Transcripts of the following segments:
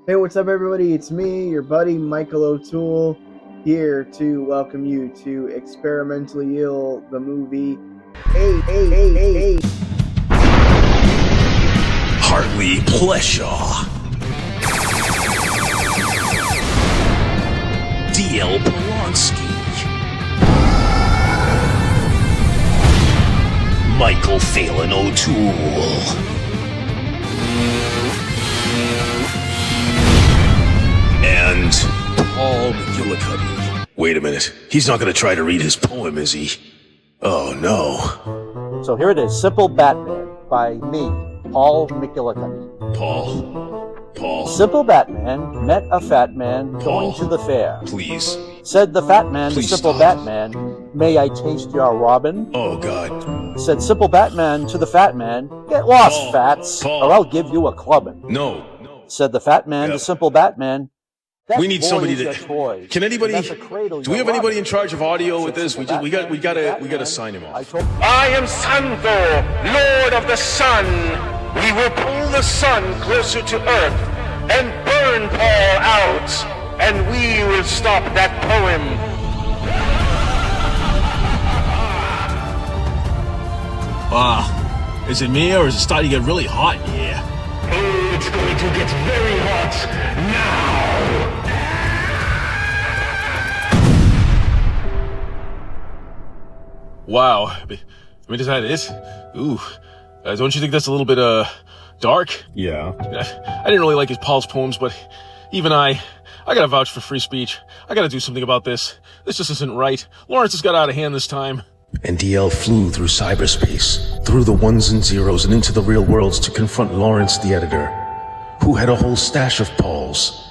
Hey, what's up, everybody? It's me, your buddy Michael O'Toole, here to welcome you to Experimentally Ill, the movie. Hey. Hartley Pleshaw, D.L. Polonsky, Michael Phelan O'Toole, and Paul McGillicuddy. Wait a minute, he's not going to try to read his poem, is he? Oh no. So here it is, Simple Batman by me, Paul McGillicuddy. Paul. Simple Batman met a fat man going to the fair. Please. Said the fat man to Please Simple stop. Batman, may I taste your robin? Oh God. Said Simple Batman to the fat man, get lost, Paul, fats, Paul. or I'll give you a clubbing. No. Said the fat man Yeah. to Simple Batman, that We need boy somebody is to. a toy. Can anybody? That's a cradle Do we have you're anybody in robbing. charge of audio with Said this? Simple We Batman to gotta Batman, sign him I off. told I am Santhor, Lord of the Sun. We will pull the sun closer to Earth and burn Paul out, and we will stop that poem. Is it me or is it starting to get really hot in here? Oh, it's going to get very hot now. Wow. I mean, is that it? Ooh. Don't you think that's a little bit, dark? Yeah. I didn't really like his Paul's poems, but even I gotta vouch for free speech. I gotta do something about this. This just isn't right. Lawrence has got out of hand this time. And DL flew through cyberspace, through the ones and zeros and into the real worlds to confront Lawrence, the editor, who had a whole stash of Pauls.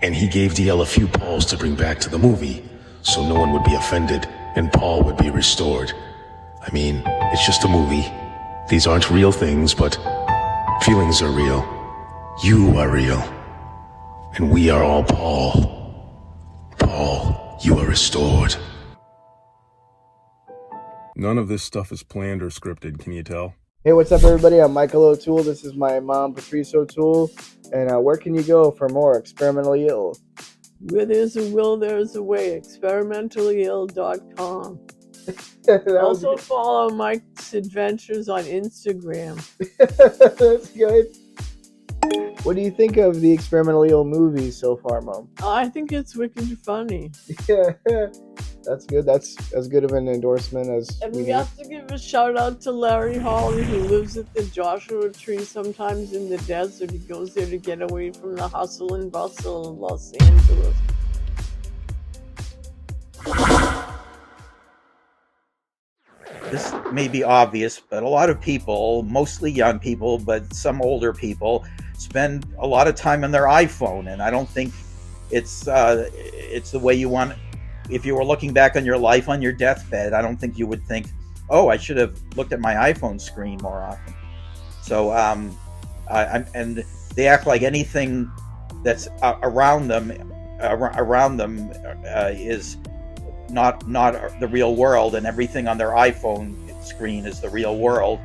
And he gave DL a few Pauls to bring back to the movie, so no one would be offended and Paul would be restored. I mean, it's just a movie. These aren't real things, but feelings are real. You are real. And we are all Paul. Paul, you are restored. None of this stuff is planned or scripted, can you tell? Hey, what's up, everybody? I'm Michael O'Toole. This is my mom, Patrice O'Toole. And where can you go for more Experimentally Ill? Where there's a will, there's a way. ExperimentallyIll.com. Also follow Mike's adventures on Instagram. That's good. What do you think of the Experimentally Ill movie so far, Mom? I think it's wicked funny. Yeah, that's good. That's as good of an endorsement as And we we need. have to give a shout out to Larry Hollie, who lives at the Joshua Tree sometimes in the desert. He goes there to get away from the hustle and bustle of Los Angeles. This may be obvious, but a lot of people, mostly young people, but some older people, spend a lot of time on their iPhone, and I don't think it's the way you want. If you were looking back on your life on your deathbed, I don't think you would think, "Oh, I should have looked at my iPhone screen more often." So, and they act like anything that's around them is not the real world, and everything on their iPhone screen is the real world,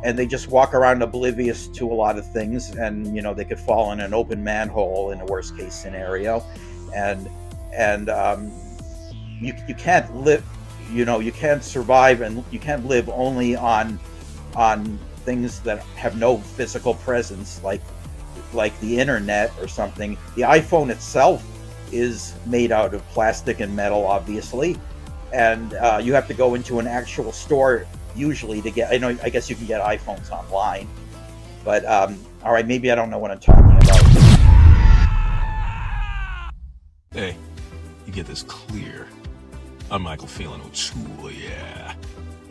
and they just walk around oblivious to a lot of things, and they could fall in an open manhole in a worst case scenario, and you can't live, you can't survive, and you can't live only on things that have no physical presence, like the internet or something. The iPhone itself is made out of plastic and metal, obviously, and you have to go into an actual store usually to get. I guess you can get iPhones online, but all right, maybe I don't know what I'm talking about. Hey, you get this clear. I'm Michael Phelan O'Toole, yeah.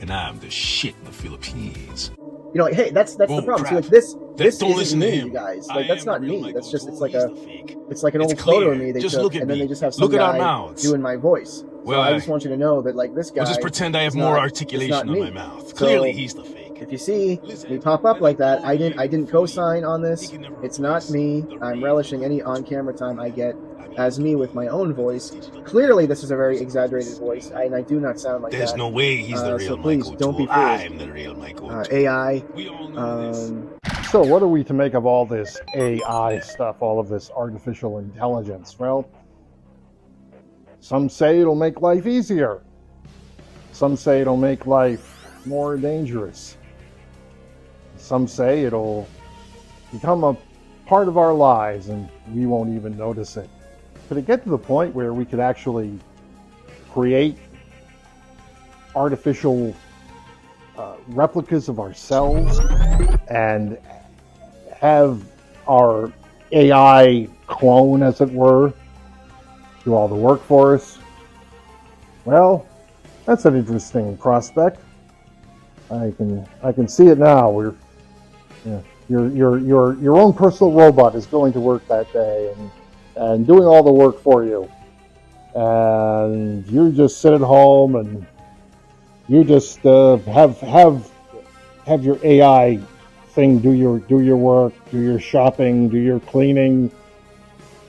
And I'm the shit in the Philippines. Hey, that's the Bull problem. See, crap. like this Don't isn't listen to me, him. you guys. I Like that's am not the real me. Michael That's just O'Toole. it's He's the fake. like an It's old photo clear. of me they Just took, look at and then me. they just have some Look at our guy mouths. doing my voice. Well, so I just want you to know that like this guy. We'll just pretend I have is more not- articulation it's not on me. my mouth. So, Clearly, he's the fake. If you see me pop up like that, I didn't co-sign on this. It's not me. I'm relishing any on-camera time I get as me with my own voice. Clearly, this is a very exaggerated voice, and I do not sound like There's that. no way he's the real so please Michael don't be O'Toole. fooled. I'm the real Michael O'Toole. AI. We all know this. So what are we to make of all this AI stuff, all of this artificial intelligence? Well, some say it'll make life easier. Some say it'll make life more dangerous. Some say it'll become a part of our lives and we won't even notice it. Could it get to the point where we could actually create artificial replicas of ourselves and have our AI clone, as it were, do all the work for us? Well, that's an interesting prospect. I can see it now. Your own personal robot is going to work that day and doing all the work for you, and you just sit at home and you just have your AI thing do your work, do your shopping, do your cleaning,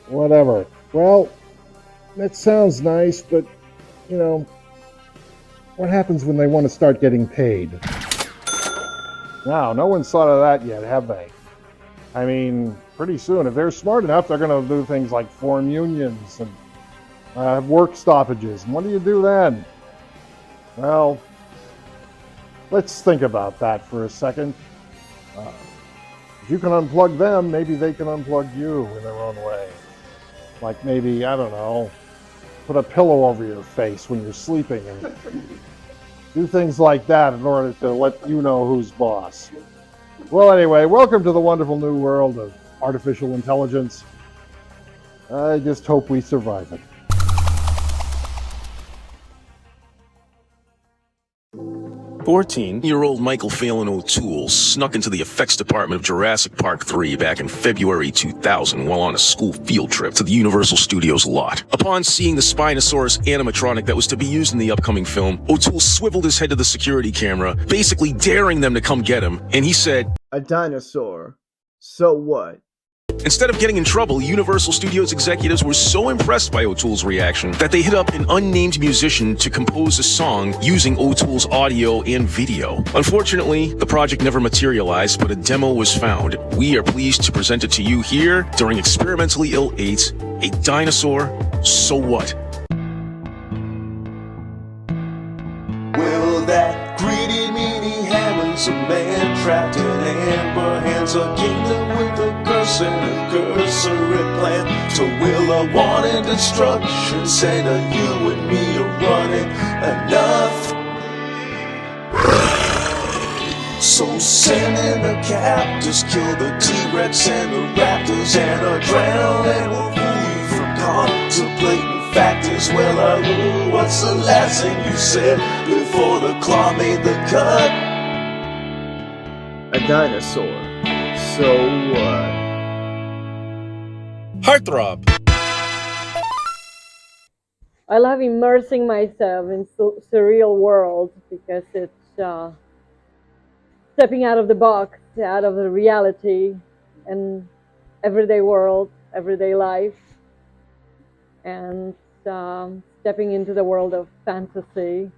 whatever. Well, that sounds nice, but you know, what happens when they want to start getting paid? Now, no one's thought of that yet, have they? I mean, pretty soon, if they're smart enough, they're going to do things like form unions and have work stoppages. And what do you do then? Well, let's think about that for a second. If you can unplug them, maybe they can unplug you in their own way. Like maybe, I don't know, put a pillow over your face when you're sleeping and do things like that in order to let you know who's boss. Well, anyway, welcome to the wonderful new world of artificial intelligence. I just hope we survive it. 14-year-old Michael Phelan O'Toole snuck into the effects department of Jurassic Park 3 back in February 2000 while on a school field trip to the Universal Studios lot. Upon seeing the Spinosaurus animatronic that was to be used in the upcoming film, O'Toole swiveled his head to the security camera, basically daring them to come get him, and he said, "A dinosaur. So what?" Instead of getting in trouble, Universal Studios executives were so impressed by O'Toole's reaction that they hit up an unnamed musician to compose a song using O'Toole's audio and video. Unfortunately, the project never materialized, but a demo was found. We are pleased to present it to you here during Experimentally Ill 8, A Dinosaur, So What? Well, that greedy, meaning Hammond's a man trapped in amber hands, a kingdom with a curse and a cursory plan to will a wanted destruction. Say to you and me are running enough. So send in the captors, kill the T-Rex and the Raptors, and drown and we'll fool you from contemplating factors. Well, what's the last thing you said before the claw made the cut? A dinosaur. So what? Heartthrob. I love immersing myself in surreal world because it's stepping out of the box, out of the reality and everyday world, everyday life, and stepping into the world of fantasy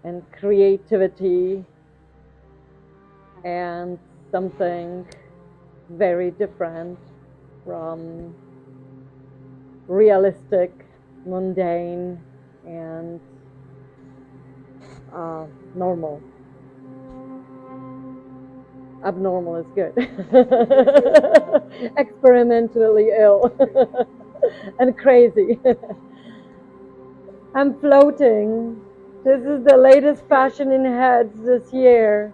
and creativity and something very different from realistic, mundane, and normal. Abnormal is good. Experimentally ill and crazy. I'm floating. This is the latest fashion in heads this year.